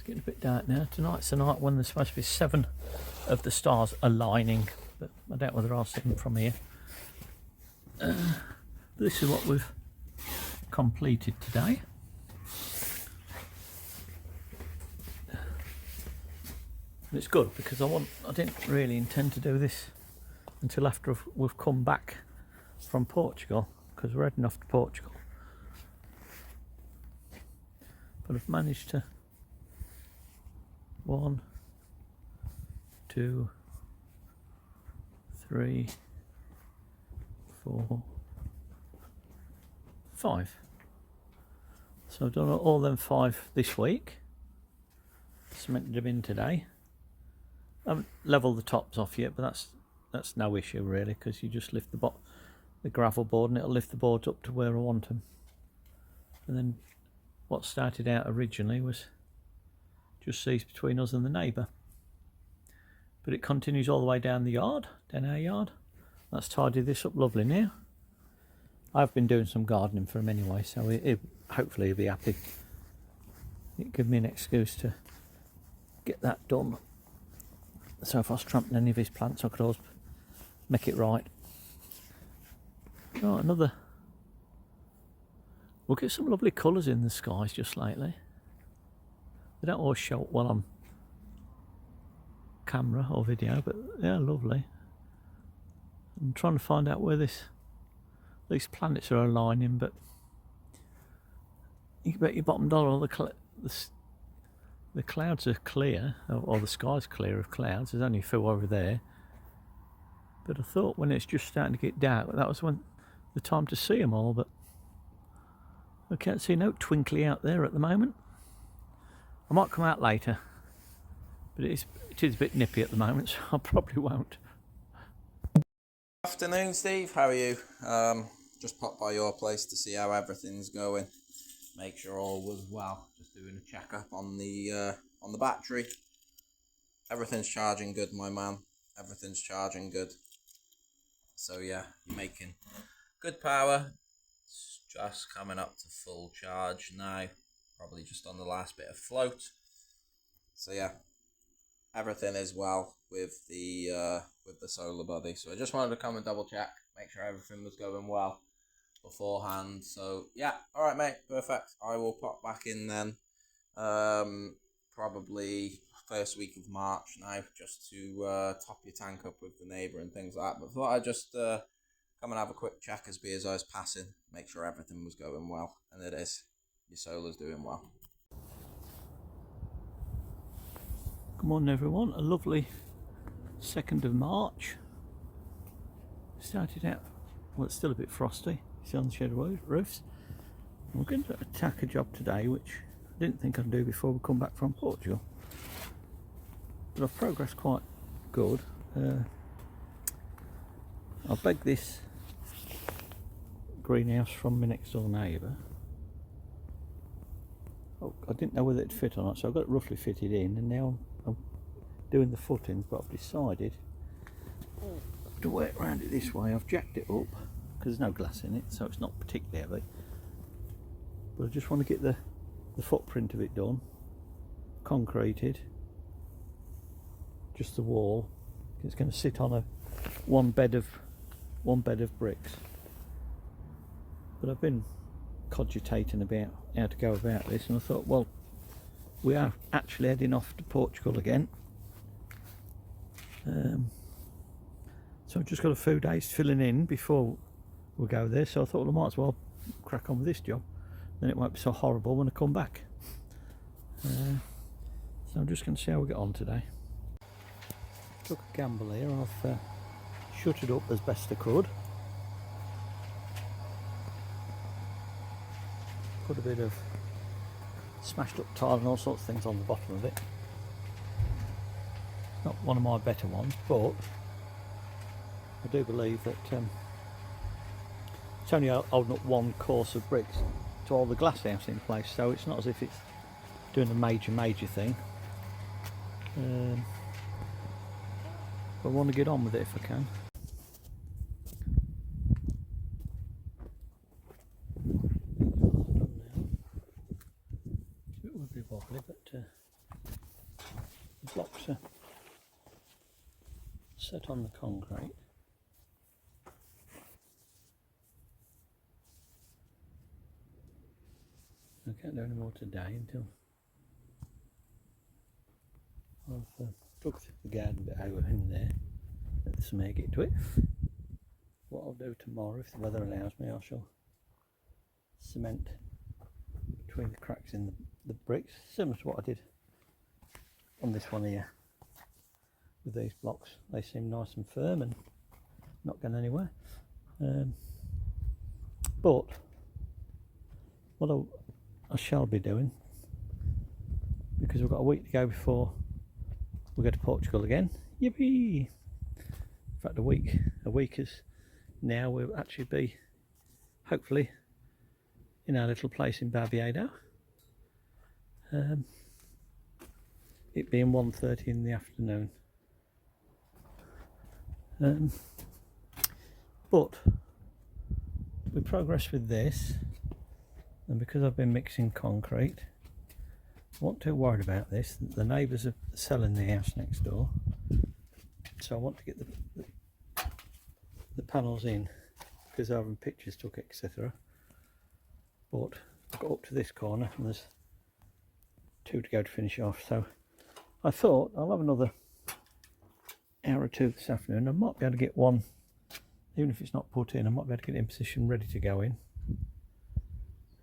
Getting a bit dark now. Tonight's the night when there's supposed to be 7 of the stars aligning, but I doubt whether I'll see them from here. This is what we've completed today. And it's good because I didn't really intend to do this until after we've come back from Portugal, because we're heading off to Portugal. But I've managed to 1, 2, 3, 4, 5. So I've done all them 5 this week. Cemented them in today. I haven't levelled the tops off yet, but that's no issue really, because you just lift the gravel board and it'll lift the boards up to where I want them. And then what started out originally was just seas between us and the neighbour, but it continues all the way down the yard, down our yard. That's tidied this up lovely now. I've been doing some gardening for him anyway, so hopefully he'll be happy. It gives me an excuse to get that done. So if I was trampling any of his plants, I could always make it right. Oh, another. We'll get some lovely colours in the skies just lately. They don't always show up well on camera or video, but they're lovely. I'm trying to find out where these planets are aligning, but you can bet your bottom dollar the clouds are clear, or the sky's clear of clouds. There's only a few over there. But I thought when it's just starting to get dark, that was when the time to see them all, but I can't see no twinkly out there at the moment. I might come out later, but it is a bit nippy at the moment, so I probably won't. Afternoon, Steve. How are you? Just popped by your place to see how everything's going. Make sure all was well. Just doing a check-up on the battery. Everything's charging good, my man. Everything's charging good. So yeah, you're making good power. It's just coming up to full charge now. Probably just on the last bit of float. So yeah, everything is well with the solar body. So I just wanted to come and double check, make sure everything was going well beforehand. So yeah, all right, mate, perfect. I will pop back in then, probably first week of March now, just to top your tank up with the neighbour and things like that. But thought I'd just come and have a quick check as I was passing, make sure everything was going well, and it is. Your solar's doing well. Good morning everyone, a lovely 2nd of March. Started out, well, it's still a bit frosty, see on the shed roofs. We're going to attack a job today which I didn't think I'd do before we come back from Portugal, but I've progressed quite good. I begged this greenhouse from my next door neighbour. I didn't know whether it'd fit or not, so I got it roughly fitted in, and now I'm doing the footings, but I've decided to work around it this way. I've jacked it up because there's no glass in it, so it's not particularly heavy, but I just want to get the footprint of it done, concreted, just the wall. It's going to sit on one bed of bricks. But I've been cogitating about how to go about this, and I thought, well, we are actually heading off to Portugal again, so I've just got a few days filling in before we go there, so I thought, well, I might as well crack on with this job, then it won't be so horrible when I come back. So I'm just going to see how we get on today. Took a gamble here. I've shut it up as best I could. Put a bit of smashed up tile and all sorts of things on the bottom of it. Not one of my better ones, but I do believe that it's only holding up one course of bricks to hold the glass house in place, so it's not as if it's doing a major thing. But I want to get on with it if I can. It would be wobbly, but The blocks are set on the concrete. I can't do any more today until I've dug the garden bit over in there, let the cement get to it. What I'll do tomorrow, if the weather allows me, I shall cement between the cracks in the bricks, similar to what I did on this one here with these blocks. They seem nice and firm and not going anywhere. But what I shall be doing, because we've got a week to go before we go to Portugal again. Yippee! In fact, a week is now. We'll actually be hopefully in our little place in Baviedo. It being 1:30 in the afternoon. But we progress with this, and because I've been mixing concrete, I'm not too worried about this. The neighbours are selling the house next door, so I want to get the panels in because they're having pictures took, etc. But I've got up to this corner and there's 2 to go to finish off, so I thought I'll have another hour or 2 this afternoon. I might be able to get one, even if it's not put in, I might be able to get it in position ready to go in.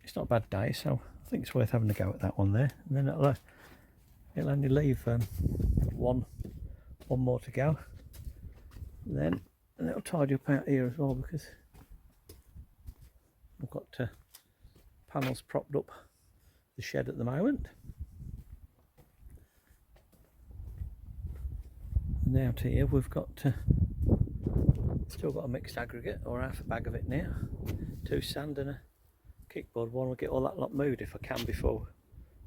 It's not a bad day, so I think it's worth having a go at that one there, and then it'll only leave one more to go. And it'll tidy up out here as well, because I've got panels propped up the shed at the moment. And out here we've got still got a mixed aggregate, or half a bag of it now, 2 sand and a kickboard one. We'll get all that lot moved if I can before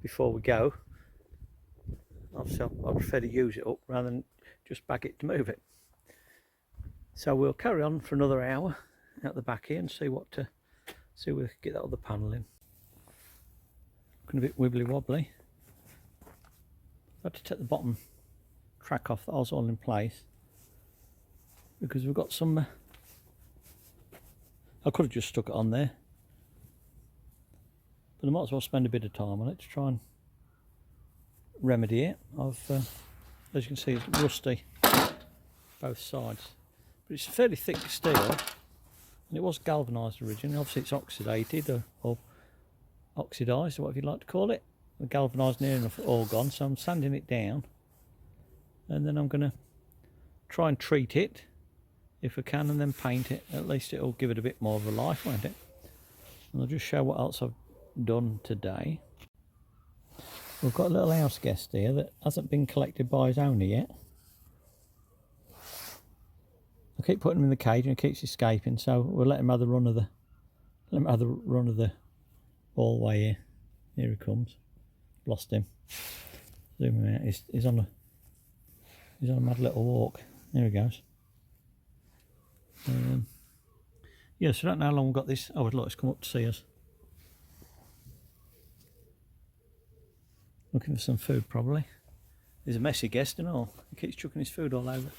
we go. Obviously I prefer to use it up rather than just bag it to move it. So we'll carry on for another hour out the back here and see we can get that other panel in. Looking a bit wibbly wobbly. I had to take the bottom track off that was all in place because we've got some I could have just stuck it on there, but I might as well spend a bit of time on it to try and remedy it. As you can see, it's rusty both sides, but it's fairly thick steel and it was galvanised originally. Obviously it's oxidated or oxidised, or whatever you like to call it. The galvanised near enough all gone, so I'm sanding it down and then I'm going to try and treat it if I can, and then paint it. At least it'll give it a bit more of a life, won't it? And I'll just show what else I've done today. We've got a little house guest here that hasn't been collected by his owner yet. I keep putting him in the cage and he keeps escaping, so we'll let him have the run of the hallway here. Here he comes. Lost him. Zoom him out. He's on a mad little walk. There he goes. Yeah, so I don't know how long we've got this. Oh, look, it's come up to see us. Looking for some food, probably. He's a messy guest and all. He keeps chucking his food all over.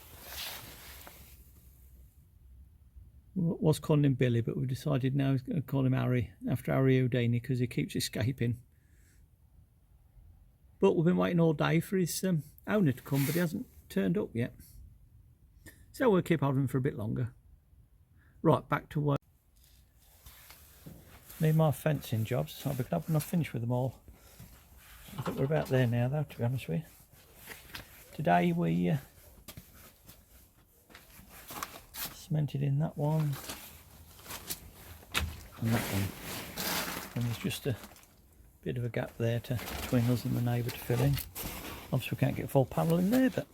Was calling him Billy, but we've decided now he's going to call him Harry, after Harry Houdini, because he keeps escaping. But we've been waiting all day for his owner to come, but he hasn't turned up yet. So we'll keep hold of him for a bit longer. Right, back to work. Need my fencing jobs. I'll be glad when I've finished with them all. I think we're about there now, though, to be honest with you. Today we cemented in that one and that one. And there's just a bit of a gap there between us and the neighbour to fill in. Obviously we can't get full panel in there, but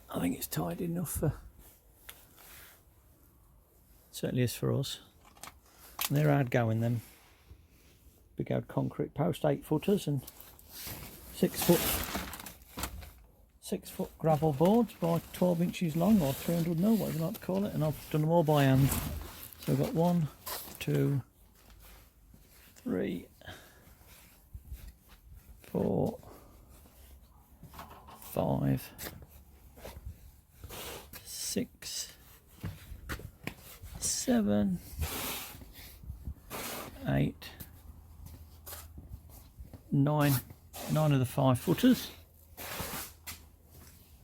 I think it's tidy enough for, certainly is for us. And they're hard going, them big old concrete post, 8-footers and 6-foot gravel boards by 12 inches long, or 300mm, whatever you like to call it. And I've done them all by hand. So I've got 1, 2, 3, 4, 5, 6, 7, 8, 9 of the 5 footers.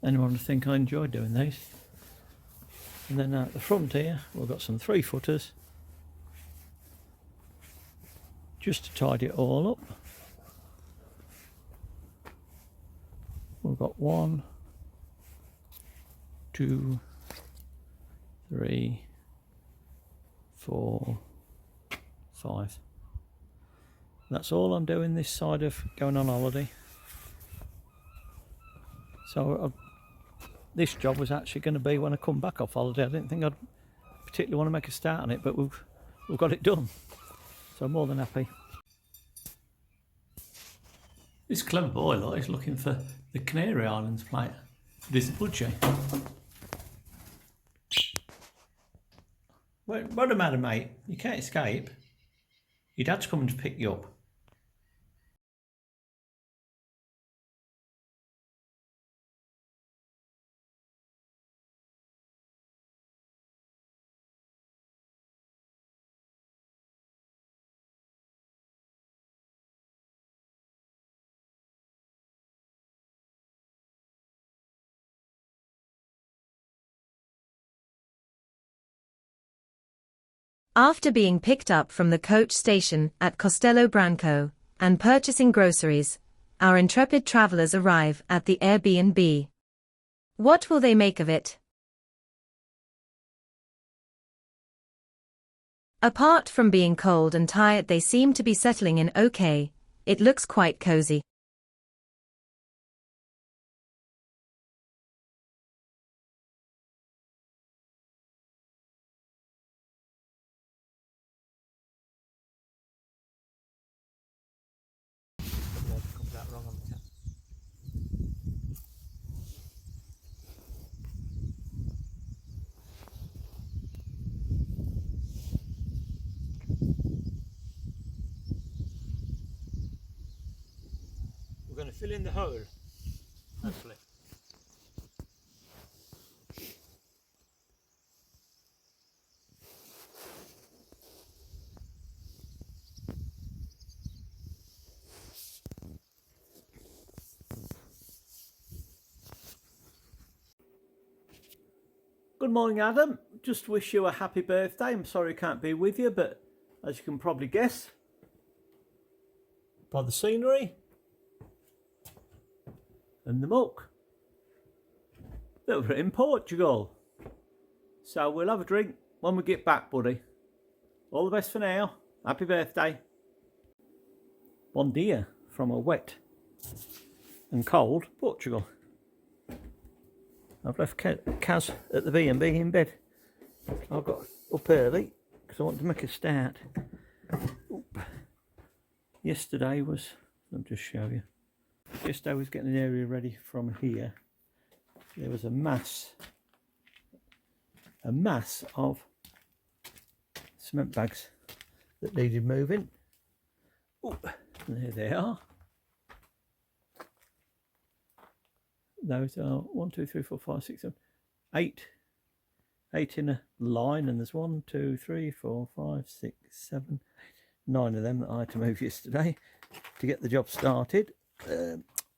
Anyone would think I enjoy doing these. And then at the front here we've got some 3 footers just to tidy it all up. We've got 1, 2, 3, 4, 5. That's all I'm doing this side of going on holiday. So this job was actually going to be when I come back off holiday. I didn't think I'd particularly want to make a start on it, but we've got it done. So I'm more than happy. This clever boy, look, is looking for the Canary Islands plate. It is a budgie. What's the matter, mate? You can't escape. Your dad's coming to pick you up. After being picked up from the coach station at Castello Branco and purchasing groceries, our intrepid travelers arrive at the Airbnb. What will they make of it? Apart from being cold and tired, they seem to be settling in okay. It looks quite cozy. We're going to fill in the hole, hopefully. Good morning, Adam. Just wish you a happy birthday. I'm sorry I can't be with you, but as you can probably guess by the scenery and the muck, that we're in Portugal. So we'll have a drink when we get back, buddy. All the best for now. Happy birthday. Bon dia from a wet and cold Portugal. I've left Casa at the B&B in bed. I got up early because I want to make a start. Oop. Yesterday was, let me just show you. Yesterday was getting an area ready from here. There was a mass of cement bags that needed moving. Oop. And there they are. Those are 1, 2, 3, 4, 5, 6, 7, 8 in a line, and there's 1, 2, 3, 4, 5, 6, 7, 9 of them that I had to move yesterday to get the job started.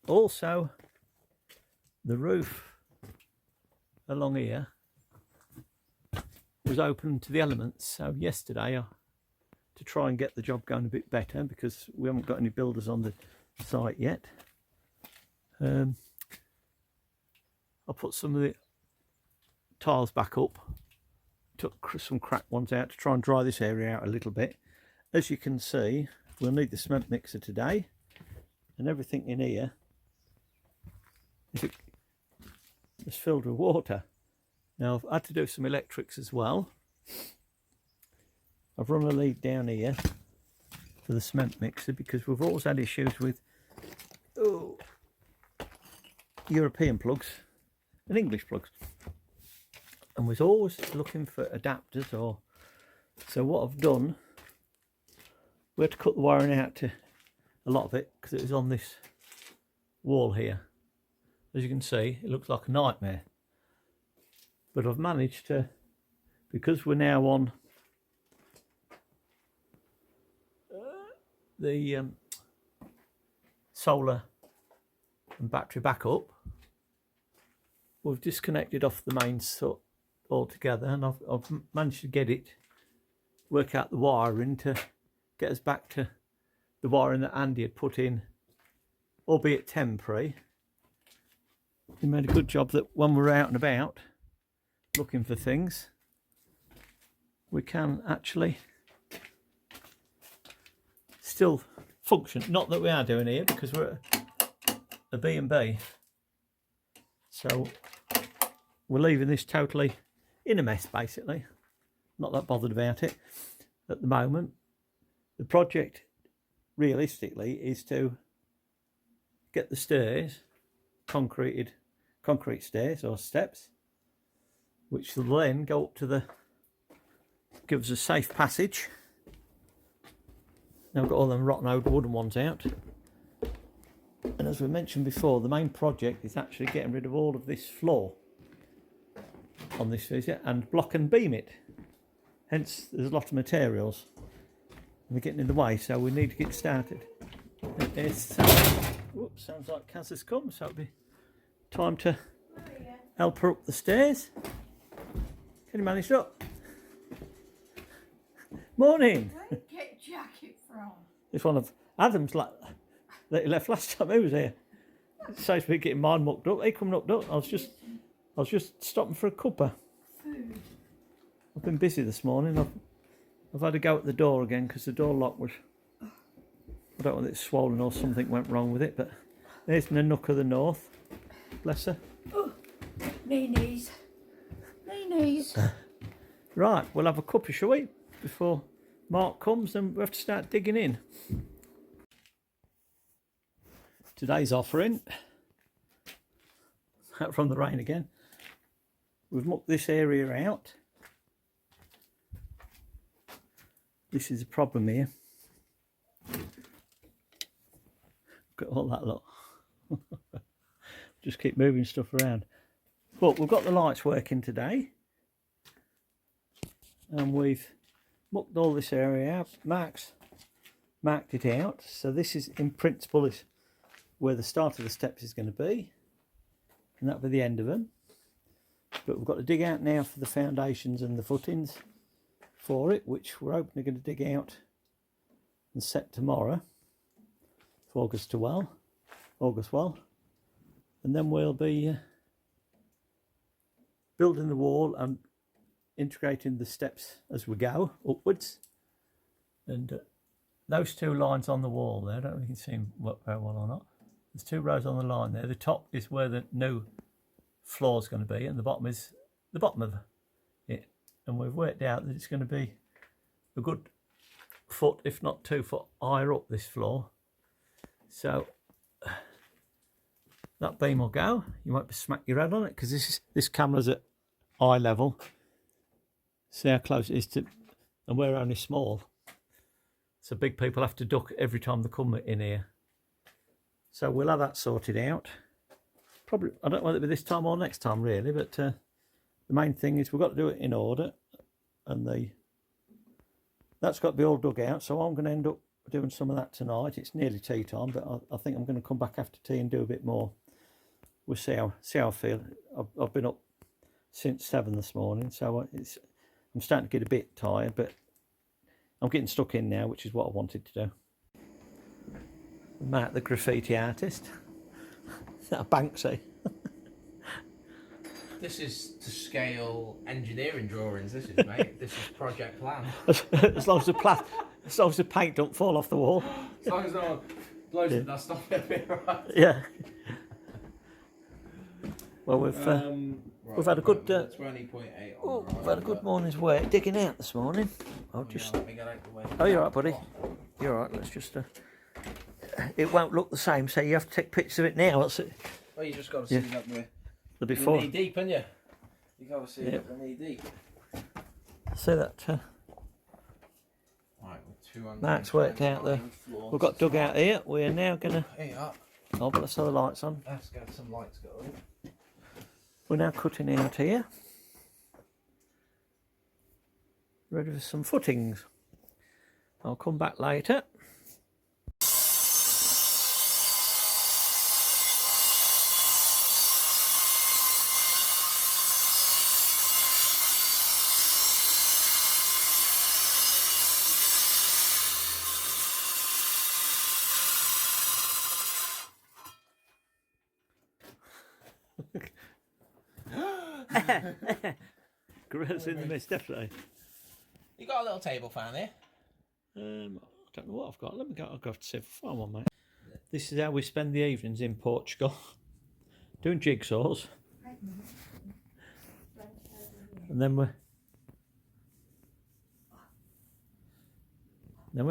Also, the roof along here was open to the elements, so yesterday to try and get the job going a bit better, because we haven't got any builders on the site yet. I put some of the tiles back up, took some cracked ones out to try and dry this area out a little bit. As you can see, we'll need the cement mixer today, and everything in here is filled with water. Now I've had to do some electrics as well. I've run a lead down here for the cement mixer because we've always had issues with European plugs and English plugs, and was always looking for adapters. So what I've done, we had to cut the wiring out to a lot of it because it was on this wall here. As you can see, it looks like a nightmare. But I've managed to, because we're now on the solar and battery backup, we've disconnected off the main sort altogether, and I've managed to get it, work out the wiring to get us back to the wiring that Andy had put in, albeit temporary. He made a good job that when we're out and about looking for things, we can actually still function. Not that we are doing here, because we're at a B&B. So we're leaving this totally in a mess, basically. Not that bothered about it at the moment. The project, realistically, is to get the stairs, concrete stairs or steps, which will then go up to the, give us a safe passage. Now we've got all them rotten old wooden ones out. And as we mentioned before, the main project is actually getting rid of all of this floor on this visit and block and beam it. Hence, there's a lot of materials and they're getting in the way, so we need to get started. It's, whoops, sounds like Casa's come, so it'll be time to help her up the stairs. Can you manage it up? Morning. Where did you get a jacket from? It's one of Adam's that he left last time he was here. It saves me getting mine mucked up. He come mucked up. I was just stopping for a cuppa. Food. I've been busy this morning. I've had to go at the door again because the door lock was, I don't know whether it's swollen or something went wrong with it, but there's Nanook of the North. Bless her. Oh, knee knees. Knee knees. Right, we'll have a cuppa, shall we? Before Mark comes, and we have to start digging in. Today's offering, out from the rain again, we've mucked this area out. This is a problem here. Got all that lot. Just keep moving stuff around. But we've got the lights working today. And we've mucked all this area out. Mark's marked it out. So this is, in principle, is where the start of the steps is going to be. And that'll be the end of them. But we've got to dig out now for the foundations and the footings for it, which we're hoping going to dig out and set tomorrow for August well. And then we'll be building the wall and integrating the steps as we go upwards. And those two lines on the wall there, I don't know if you can see them very well or not. There's two rows on the line there. The top is where the new floor is going to be, and the bottom is the bottom of it. And we've worked out that it's going to be a good foot, if not 2 foot higher up this floor. So that beam will go. You won't smack your head on it because this camera's at eye level. See how close it is to, and we're only small. So big people have to duck every time they come in here. So we'll have that sorted out. Probably, I don't know whether it'll be this time or next time really, but the main thing is we've got to do it in order, and that's got to be all dug out. So I'm going to end up doing some of that tonight. It's nearly tea time, but I think I'm going to come back after tea and do a bit more. We'll see how I feel. I've been up since 7 this morning, so I'm starting to get a bit tired, but I'm getting stuck in now, which is what I wanted to do. Matt, the graffiti artist. Is that a Banksy? This is to scale engineering drawings, this is, mate. This is project plan. as long as the paint don't fall off the wall. As long as no one blows it, that's not going to be right. Yeah. Well, we've had a good 20.8 on we've had a good morning's work digging out this morning. I'll just. Let me get out the way. Oh, you're right, buddy. You're right. Let's just. It won't look the same, so you have to take pictures of it now. That's it. Well, you just got to see that The before. You're knee deep, ain't you? You got to see that we're knee deep. See that. Right, we're 200. Mark's worked out the. We've got dug out here. We're now gonna. Hey up. Oh, but let's have the lights on. Let's get some lights going. We're now cutting out here. Ready for some footings. I'll come back later. Gorillas in the mist, definitely. You got a little table fan here? I don't know what I've got. Let me go. I've got to see if I find one, mate. This is how we spend the evenings in Portugal, doing jigsaws, and then we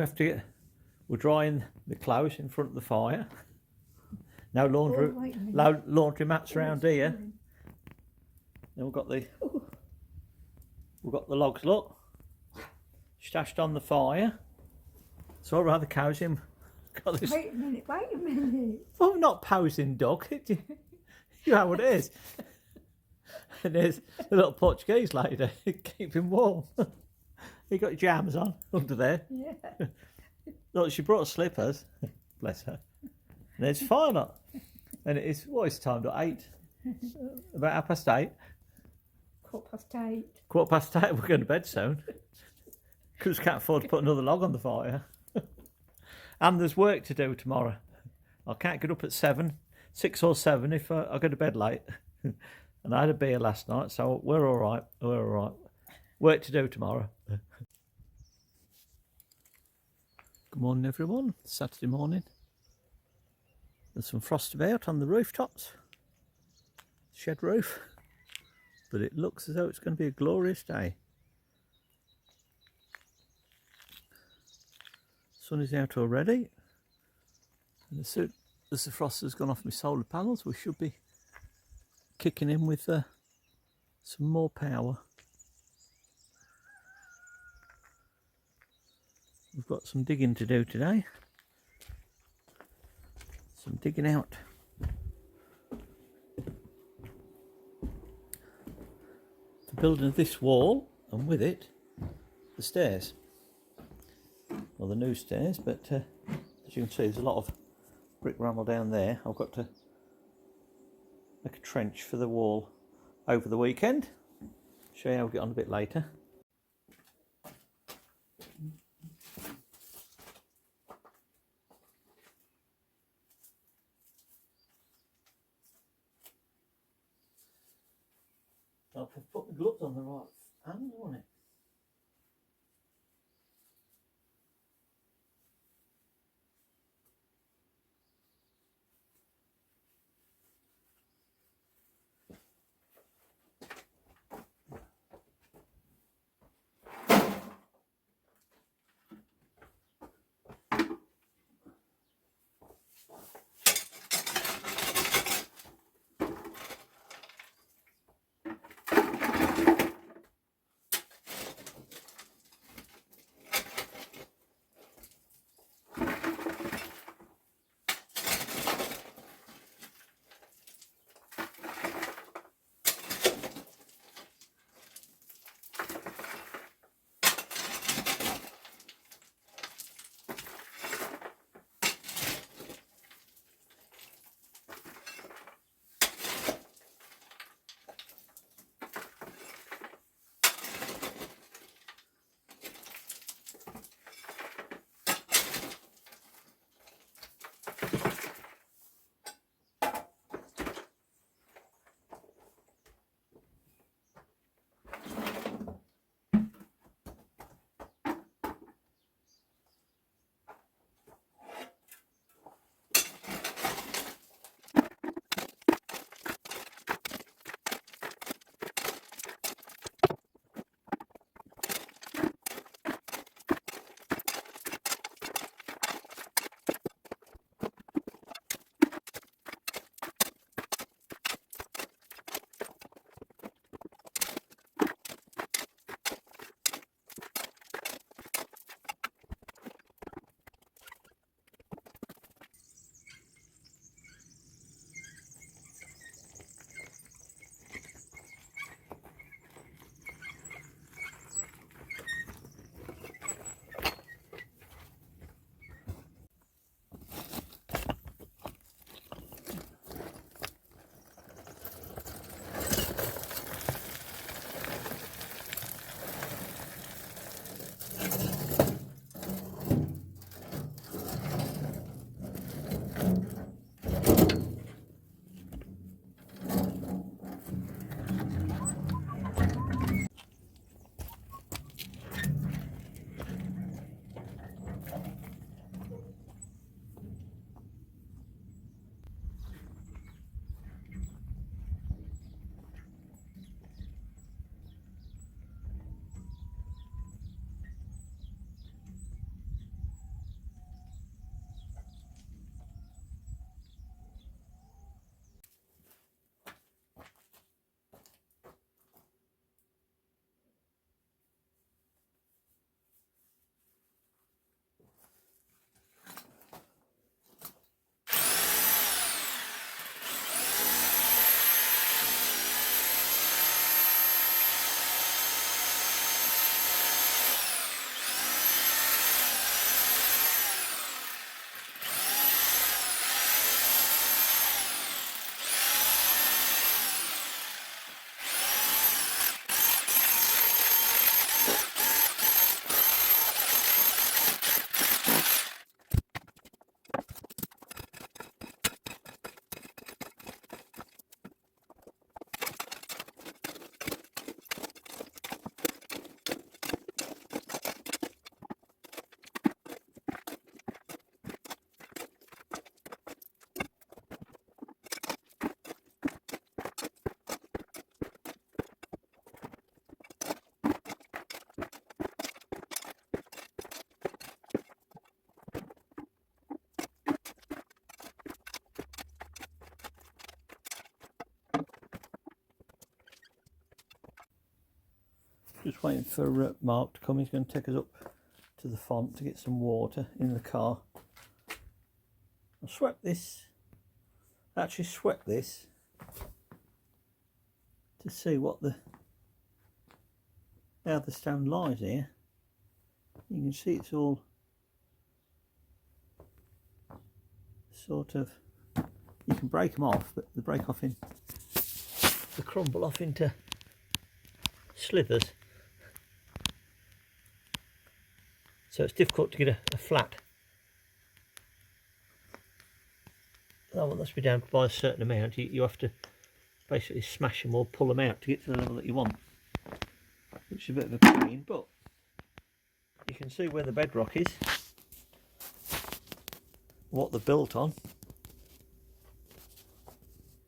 have to get. We're drying the clothes in front of the fire. No laundry mats around here. Then we've got the logs, look, stashed on the fire. It's all rather cozy. Got this. Wait a minute. Well, I'm not posing, Doug. You know what it is. And there's a little Portuguese lady keeping warm. You got your jams on under there. Yeah. Look, she brought slippers. Bless her. And it's fine. And it is, what is timed at 8? About 8:30. 8:15. 8:15, we're going to bed soon. Because we can't afford to put another log on the fire. And there's work to do tomorrow. I can't get up at 6 or 7 if I go to bed late. And I had a beer last night, so we're all right. We're all right. Work to do tomorrow. Good morning, everyone. Saturday morning. There's some frost about on the rooftops. Shed roof. But it looks as though it's going to be a glorious day. Sun is out already. And as soon as the frost has gone off my solar panels, we should be kicking in with some more power. We've got some digging to do today. Some digging out. The building of this wall, and with it, the stairs. Well, the new stairs, but as you can see, there's a lot of brick ramble down there. I've got to make a trench for the wall over the weekend. Show you how we get on a bit later. I'll put the gloves on the right hand, won't it? Just waiting for Mark to come. He's going to take us up to the font to get some water in the car. I swept this, actually swept this to see what how the stone lies here. You can see it's all sort of, you can break them off, but they break off in, they crumble off into slithers. So it's difficult to get a flat. That one must be down by a certain amount. You have to basically smash them or pull them out to get to the level that you want, which is a bit of a pain, but you can see where the bedrock is, what they're built on.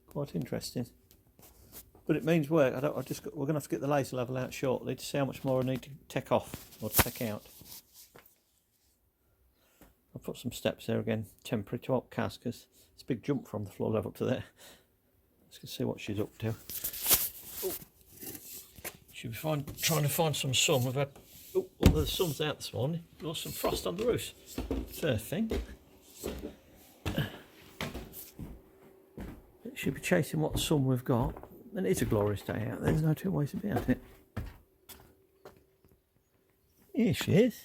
Quite interesting, but it means work. We're going to have to get the laser level out shortly to see how much more I need to take off or to take out. I'll put some steps there again, temporary to help Casa, because it's a big jump from the floor level to there. Let's see what she's up to. Oh. She'll be trying to find some sun. We've had, well, the sun's out this morning. There's some frost on the roofs. First thing. She'll be chasing what sun we've got. And it's a glorious day out. There's no two ways about it. Here she is.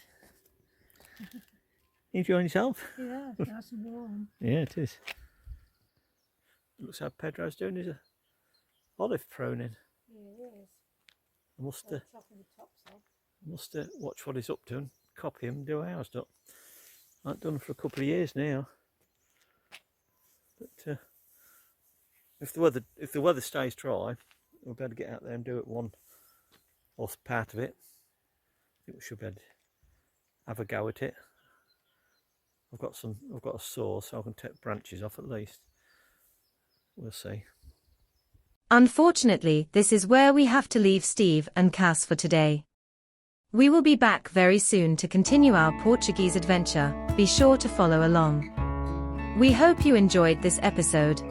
Enjoying yourself? Yeah, nice and warm. Yeah, it is. Looks how Pedro's doing his olive pruning. Yeah, it is. I must Chopping the tops off. watch what he's up to and copy him and do ours. I haven't done it for a couple of years now. But if the weather stays dry, we'll be able to get out there and do it one or part of it. I think we should be able to have a go at it. I've got a saw, so I can take branches off at least. We'll see. Unfortunately, this is where we have to leave Steve and Cass for today. We will be back very soon to continue our Portuguese adventure. Be sure to follow along. We hope you enjoyed this episode.